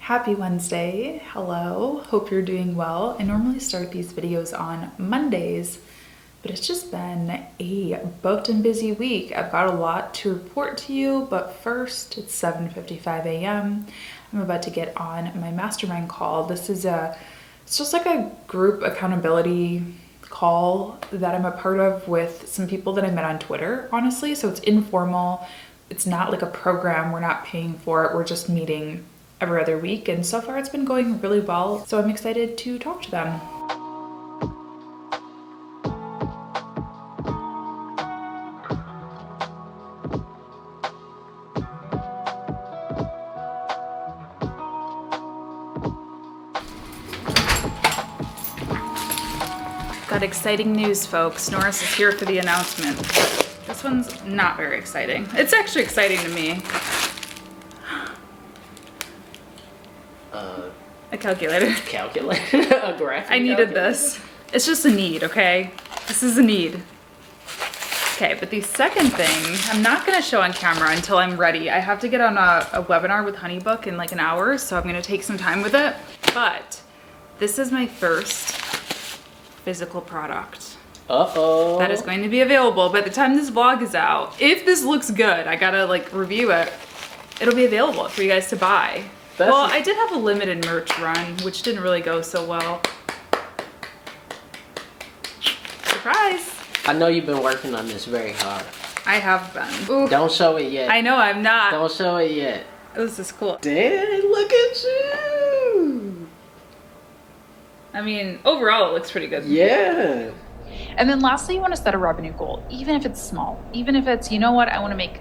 Happy Wednesday. Hello. Hope you're doing well. I normally start these videos on Mondays, but it's just been a booked and busy week. I've got a lot to report to you, but first it's 7:55 a.m. I'm about to get on my mastermind call. It's just like a group accountability call that I'm a part of with some people that I met on Twitter, honestly. So it's informal. It's not like a program. We're not paying for it. We're just meeting every other week, and so far it's been going really well, so I'm excited to talk to them. Got exciting news, folks. Norris is here for the announcement. This one's not very exciting. It's actually exciting to me. A calculator. A graphic. I needed this. It's just a need, okay? This is a need. Okay, but the second thing, I'm not gonna show on camera until I'm ready. I have to get on a webinar with HoneyBook in like an hour, so I'm gonna take some time with it. But this is my first physical product. Uh-oh. That is going to be available by the time this vlog is out. If this looks good, I gotta like review it. It'll be available for you guys to buy. Well, I did have a limited merch run, which didn't really go so well. Surprise! I know you've been working on this very hard. I have been. Ooh. Don't show it yet. I know I'm not. Don't show it yet. This is cool. Dang, look at you! I mean, overall it looks pretty good. Yeah. And then lastly, you want to set a revenue goal, even if it's small. Even if it's, you know what, I want to make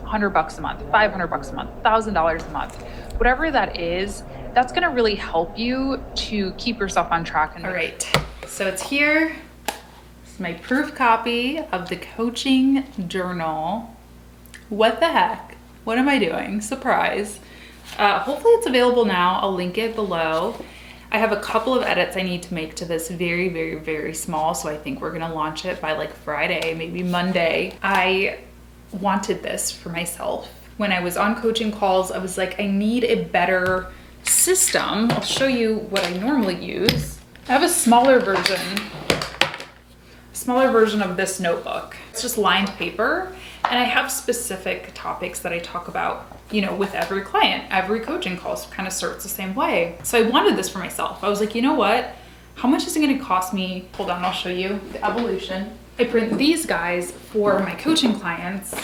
$100 a month, $500 a month, $1,000 a month. Whatever that is, that's going to really help you to keep yourself on track. All right, so it's here. It's my proof copy of the coaching journal. What the heck? What am I doing? Surprise. Hopefully it's available now. I'll link it below. I have a couple of edits I need to make to this, very, very, very small. So I think we're gonna launch it by like Friday, maybe Monday. I wanted this for myself. When I was on coaching calls, I was like, I need a better system. I'll show you what I normally use. I have a smaller version of this notebook. It's just lined paper, and I have specific topics that I talk about, you know, with every client. Every coaching call kind of starts the same way. So I wanted this for myself. I was like, you know what? How much is it gonna cost me? Hold on, I'll show you the evolution. I print these guys for my coaching clients,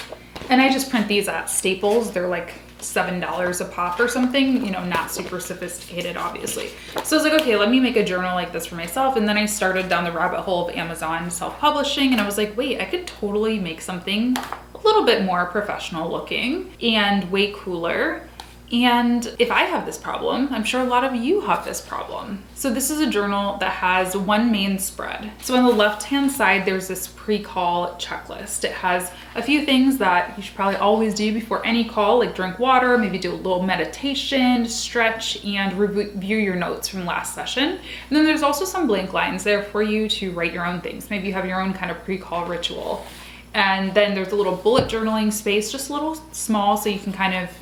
and I just print these at Staples. They're like $7 a pop or something, you know, not super sophisticated, obviously. So I was like, okay, let me make a journal like this for myself. And then I started down the rabbit hole of Amazon self-publishing, and I was like, wait, I could totally make something a little bit more professional looking and way cooler. And if I have this problem, I'm sure a lot of you have this problem. So this is a journal that has one main spread. So on the left-hand side, there's this pre-call checklist. It has a few things that you should probably always do before any call, like drink water, maybe do a little meditation, stretch, and review your notes from last session. And then there's also some blank lines there for you to write your own things. Maybe you have your own kind of pre-call ritual. And then there's a little bullet journaling space, just a little small, so you can kind of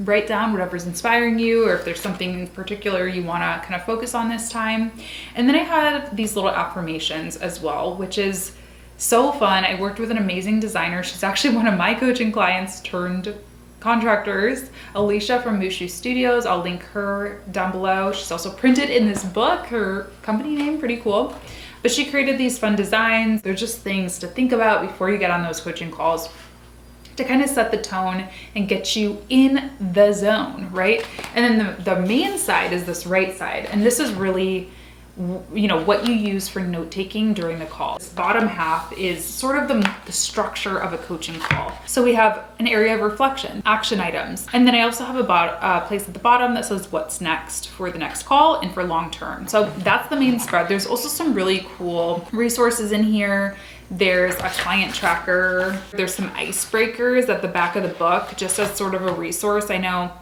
write down whatever's inspiring you, or if there's something in particular you want to kind of focus on this time. And then I had these little affirmations as well, which is so fun. I worked with an amazing designer. She's actually one of my coaching clients turned contractors, Alicia from Mushu Studios. I'll link her down below. She's also printed in this book, her company name, pretty cool. But she created these fun designs. They're just things to think about before you get on those coaching calls, to kind of set the tone and get you in the zone, right? And then the main side is this right side. And this is really, you know, what you use for note-taking during the call. This bottom half is sort of the structure of a coaching call. So we have an area of reflection, action items. And then I also have a place at the bottom that says what's next for the next call and for long-term. So that's the main spread. There's also some really cool resources in here. There's a client tracker. There's some icebreakers at the back of the book, just as sort of a resource. I know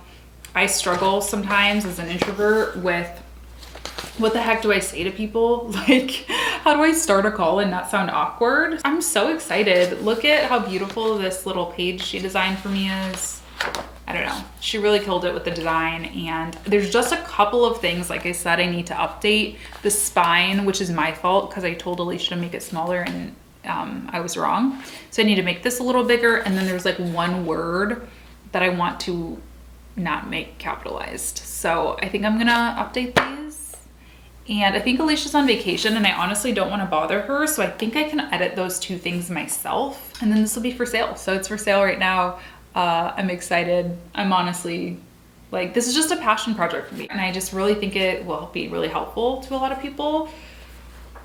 I struggle sometimes as an introvert with what the heck do I say to people? Like, how do I start a call and not sound awkward? I'm so excited. Look at how beautiful this little page she designed for me is. I don't know. She really killed it with the design, and there's just a couple of things, like I said, I need to update. The spine, which is my fault because I told Alicia to make it smaller and I was wrong. So I need to make this a little bigger, and then there's like one word that I want to not make capitalized. So I think I'm gonna update these. And I think Alicia's on vacation and I honestly don't want to bother her. So I think I can edit those two things myself. And then this will be for sale. So it's for sale right now. I'm excited. I'm honestly like, this is just a passion project for me. And I just really think it will be really helpful to a lot of people,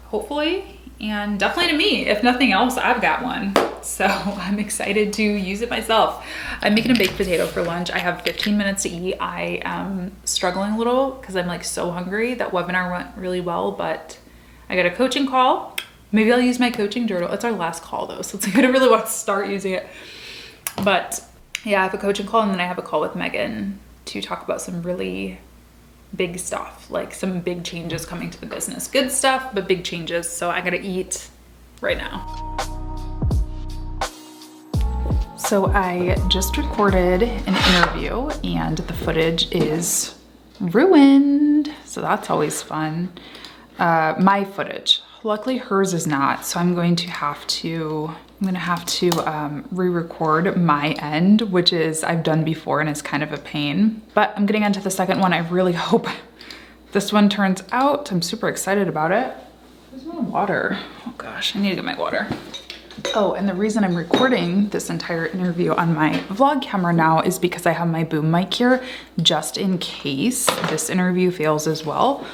hopefully. And definitely to me, if nothing else, I've got one. So I'm excited to use it myself. I'm making a baked potato for lunch. I have 15 minutes to eat. I am struggling a little because I'm like so hungry. That webinar went really well, but I got a coaching call. Maybe I'll use my coaching journal. It's our last call though, so it's like I don't really want to start using it. But yeah, I have a coaching call and then I have a call with Megan to talk about some really big stuff, like some big changes coming to the business. Good stuff, but big changes. So I gotta eat right now. So I just recorded an interview and the footage is ruined. So that's always fun. My footage. Luckily hers is not. So I'm gonna have to re-record my end, which is I've done before and it's kind of a pain. But I'm getting into the second one. I really hope this one turns out. I'm super excited about it. Where's my water? Oh gosh, I need to get my water. Oh, and the reason I'm recording this entire interview on my vlog camera now is because I have my boom mic here, just in case this interview fails as well.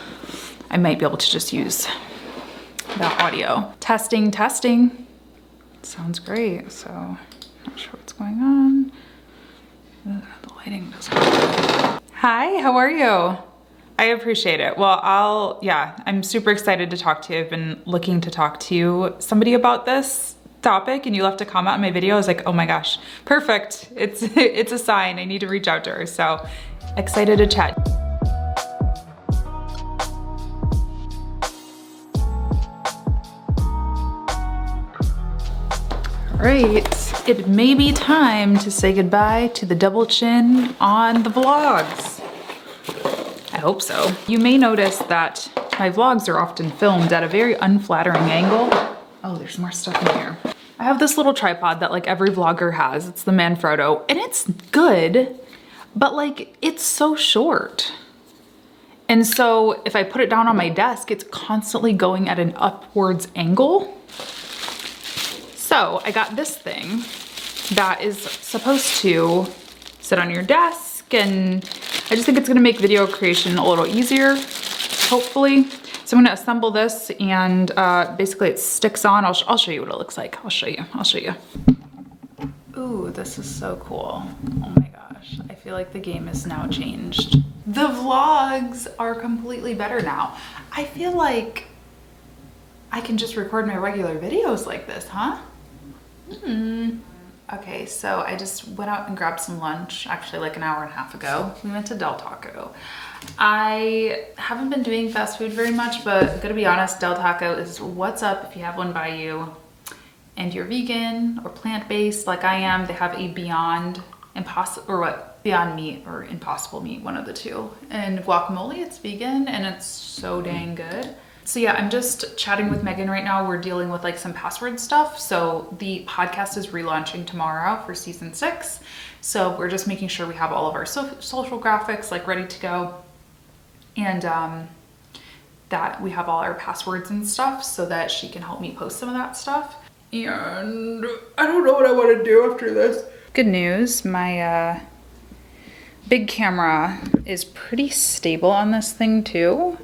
I might be able to just use that audio. Testing, testing. Sounds great. So, not sure what's going on. The lighting doesn't work. Hi, how are you? I appreciate it. Well, I'm super excited to talk to you. I've been looking to talk to somebody about this topic and you left a comment on my video. I was like, oh my gosh, perfect. It's a sign. I need to reach out to her. So excited to chat. All right, it may be time to say goodbye to the double chin on the vlogs. I hope so. You may notice that my vlogs are often filmed at a very unflattering angle. Oh, there's more stuff in here. I have this little tripod that like every vlogger has. It's the Manfrotto and it's good, but like it's so short. And so if I put it down on my desk, it's constantly going at an upwards angle. So I got this thing that is supposed to sit on your desk, and I just think it's gonna make video creation a little easier, hopefully. So I'm gonna assemble this and basically it sticks on. I'll show you what it looks like. I'll show you. Ooh, this is so cool. Oh my gosh, I feel like the game is now changed. The vlogs are completely better now. I feel like I can just record my regular videos like this, huh? Okay, so I just went out and grabbed some lunch, actually like an hour and a half ago. We went to Del Taco. I haven't been doing fast food very much, but I'm gonna be honest, Del Taco is what's up if you have one by you and you're vegan or plant-based like I am. They have a Beyond Meat or Impossible Meat, one of the two. And guacamole, it's vegan and it's so dang good. So yeah, I'm just chatting with Megan right now. We're dealing with like some password stuff. So the podcast is relaunching tomorrow for season 6. So we're just making sure we have all of our social graphics like ready to go. And that we have all our passwords and stuff so that she can help me post some of that stuff. And I don't know what I want to do after this. Good news, my big camera is pretty stable on this thing too.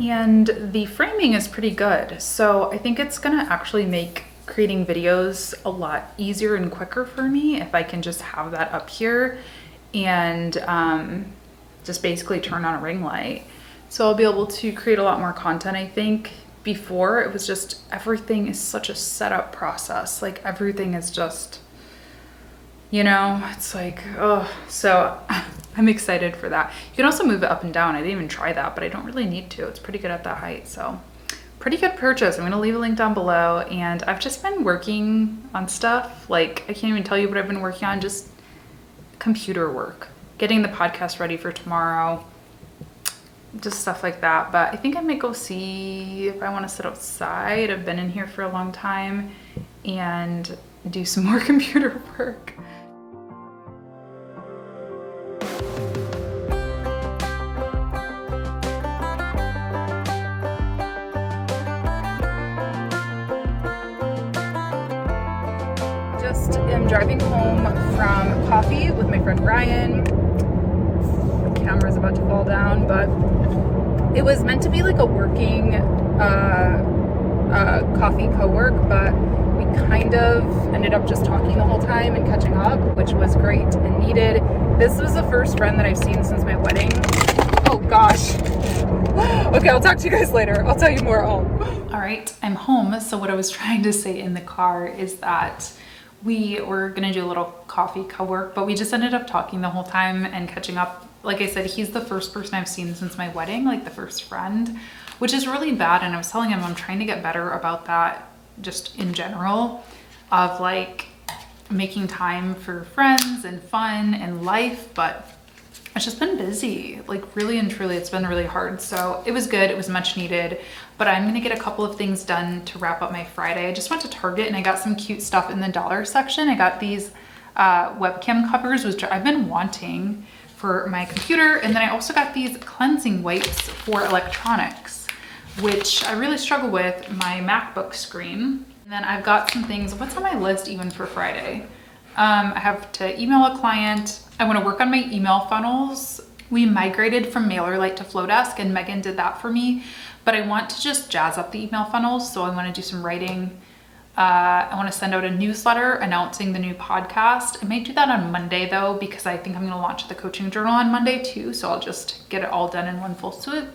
And the framing is pretty good. So I think it's gonna actually make creating videos a lot easier and quicker for me if I can just have that up here and just basically turn on a ring light. So I'll be able to create a lot more content, I think. Before, it was just, everything is such a setup process. Like everything is just, you know, it's like, oh, so I'm excited for that. You can also move it up and down. I didn't even try that, but I don't really need to. It's pretty good at that height, so pretty good purchase. I'm gonna leave a link down below, and I've just been working on stuff. Like, I can't even tell you what I've been working on, just computer work, getting the podcast ready for tomorrow, just stuff like that. But I think I might go see if I want to sit outside. I've been in here for a long time, and do some more computer work. Just am driving home from coffee with my friend Ryan. The camera's about to fall down, but it was meant to be like a working coffee co-work, but we kind of ended up just talking the whole time and catching up, which was great and needed. This was the first friend that I've seen since my wedding. Oh gosh. Okay, I'll talk to you guys later. I'll tell you more at home. All right, I'm home. So what I was trying to say in the car is that we were gonna do a little coffee co-work, but we just ended up talking the whole time and catching up. Like I said, he's the first person I've seen since my wedding, like the first friend, which is really bad. And I was telling him I'm trying to get better about that just in general, of like making time for friends and fun and life, but it's just been busy, like really and truly, it's been really hard. So it was good, it was much needed, but I'm gonna get a couple of things done to wrap up my Friday. I just went to Target and I got some cute stuff in the dollar section. I got these webcam covers, which I've been wanting for my computer. And then I also got these cleansing wipes for electronics, which I really struggle with my MacBook screen. And then I've got some things, what's on my list even for Friday? I have to email a client. I want to work on my email funnels. We migrated from MailerLite to Flowdesk and Megan did that for me, but I want to just jazz up the email funnels. So I want to do some writing. I want to send out a newsletter announcing the new podcast. I might do that on Monday though, because I think I'm going to launch the coaching journal on Monday too. So I'll just get it all done in one full swoop.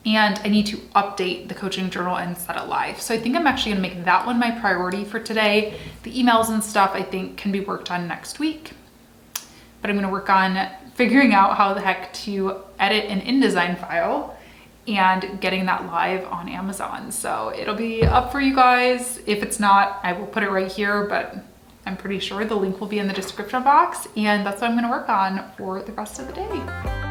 And I need to update the coaching journal and set it live. So I think I'm actually gonna make that one my priority for today. The emails and stuff I think can be worked on next week, but I'm gonna work on figuring out how the heck to edit an InDesign file and getting that live on Amazon. So it'll be up for you guys. If it's not, I will put it right here, but I'm pretty sure the link will be in the description box, and that's what I'm gonna work on for the rest of the day.